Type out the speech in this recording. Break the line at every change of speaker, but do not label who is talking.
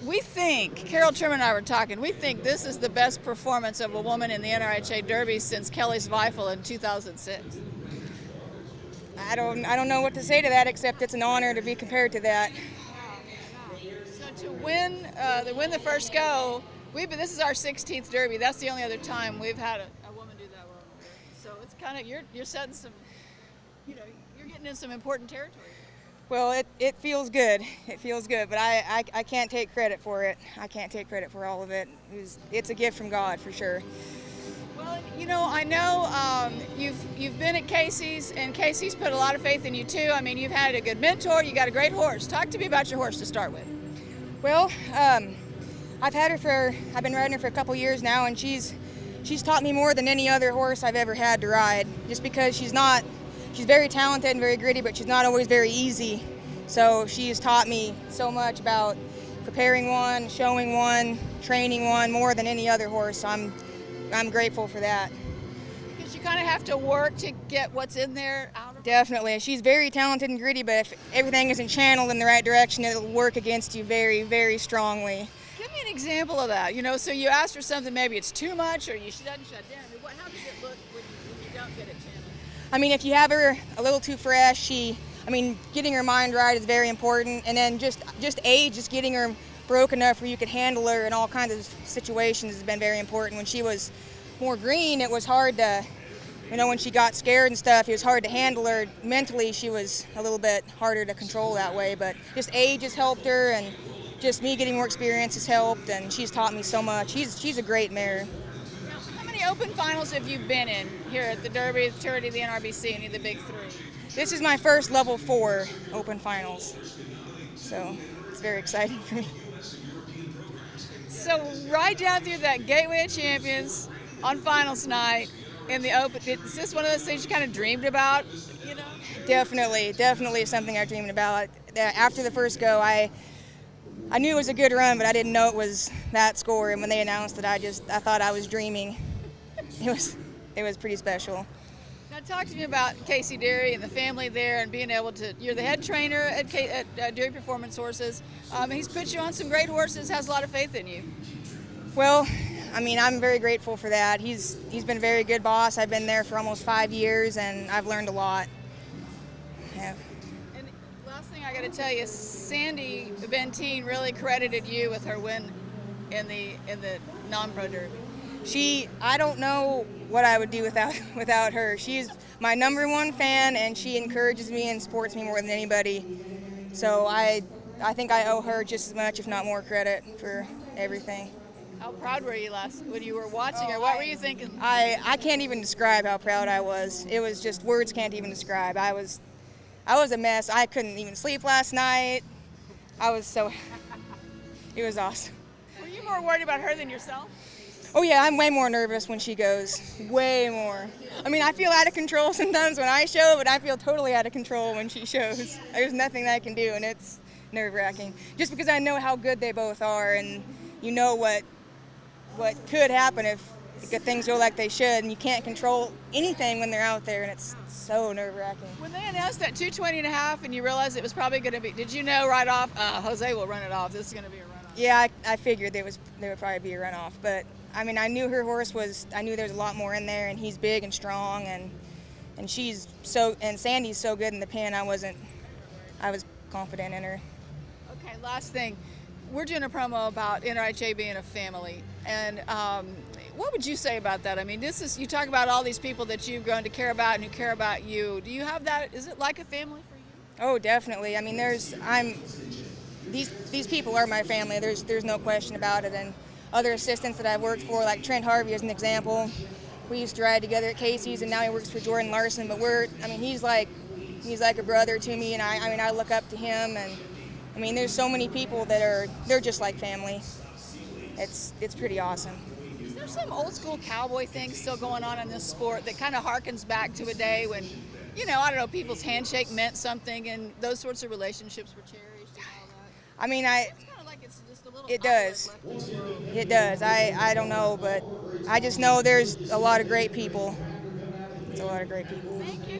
We think, Carol Trim and I were talking, we think this is the best performance of a woman in the NRHA Derby since Kelly Zweifel in 2006.
I don't know what to say to that, except it's an honor to be compared to that.
So to win the first go, this is our 16th Derby. That's the only other time we've had a woman do that well. So it's kind of you're setting some, you're getting in some important territory.
Well, it feels good. It feels good, but I can't take credit for it. I can't take credit for all of it. It's a gift from God for sure.
Well, I know you've been at Casey's, and Casey's put a lot of faith in you too. I mean, you've had a good mentor. You got a great horse. Talk to me about your horse to start with.
Well, I've been riding her for a couple years now, and she's taught me more than any other horse I've ever had to ride. Just because she's very talented and very gritty, but she's not always very easy. So she's taught me so much about preparing one, showing one, training one more than any other horse. So I'm grateful for that.
Because you kind of have to work to get what's in there out of her.
Definitely. She's very talented and gritty, but if everything isn't channeled in the right direction, it'll work against you very, very strongly.
Give me an example of that. So you ask for something, maybe it's too much, or you shouldn't shut down. How does it look when you don't get it channeled?
I mean, if you have her a little too fresh, getting her mind right is very important, and then just age, just getting her broke enough where you could handle her in all kinds of situations has been very important. When she was more green, it was hard to, when she got scared and stuff, it was hard to handle her. Mentally, she was a little bit harder to control that way, but just age has helped her, and just me getting more experience has helped, and she's taught me so much. She's a great mare.
How many open finals have you been in here at the Derby, the Charity, the NRBC, any of the big three?
This is my first level 4 open finals, so it's very exciting for me.
So right down through that Gateway of Champions on finals night in the Open, is this one of those things you kind of dreamed about?
Definitely something I dreamed about. After the first go, I knew it was a good run, but I didn't know it was that score. And when they announced it, I thought I was dreaming. It was pretty special.
Now talk to me about Casey Derry and the family there, and being able to. You're the head trainer at Derry Performance Horses. He's put you on some great horses. Has a lot of faith in you.
Well, I'm very grateful for that. He's been a very good boss. I've been there for almost 5 years, and I've learned a lot. Yeah.
And last thing I got to tell you, Sandy Benteen really credited you with her win in the non-pro derby.
I don't know what I would do without her. She's my #1 fan, and she encourages me and supports me more than anybody. So I think I owe her just as much, if not more, credit for everything.
How proud were you when you were watching her? What were you thinking?
I can't even describe how proud I was. It was just words can't even describe. I was a mess. I couldn't even sleep last night. It was awesome.
Were you more worried about her than yourself?
Oh yeah, I'm way more nervous when she goes. Way more. I feel out of control sometimes when I show, but I feel totally out of control when she shows. There's nothing that I can do, and it's nerve-wracking. Just because I know how good they both are, and you know what could happen if things go like they should, and you can't control anything when they're out there, and it's so nerve-wracking.
When they announced that 220.5 and you realized it was probably going to be, did you know right off, Jose will run it off, this is going to be a runoff?
Yeah, I figured there would probably be a runoff, but I knew her horse I knew there's a lot more in there, and he's big and strong, and Sandy's so good in the pen, I was confident in her.
Okay, last thing. We're doing a promo about NRHA being a family, and what would you say about that? You talk about all these people that you've grown to care about and who care about you. Do you have that? Is it like a family for you?
Oh, definitely. These people are my family. There's no question about it. And other assistants that I've worked for, like Trent Harvey as an example, we used to ride together at Casey's, and now he works for Jordan Larson. But he's like a brother to me, and I look up to him, and there's so many people they're just like family. It's pretty awesome.
Is there some old school cowboy thing still going on in this sport that kind of harkens back to a day when, I don't know, people's handshake meant something and those sorts of relationships were cherished and all that? It's kind of like it's just a little.
It does. It does. I don't know, but I just know there's a lot of great people. It's a lot of great people.
Thank you.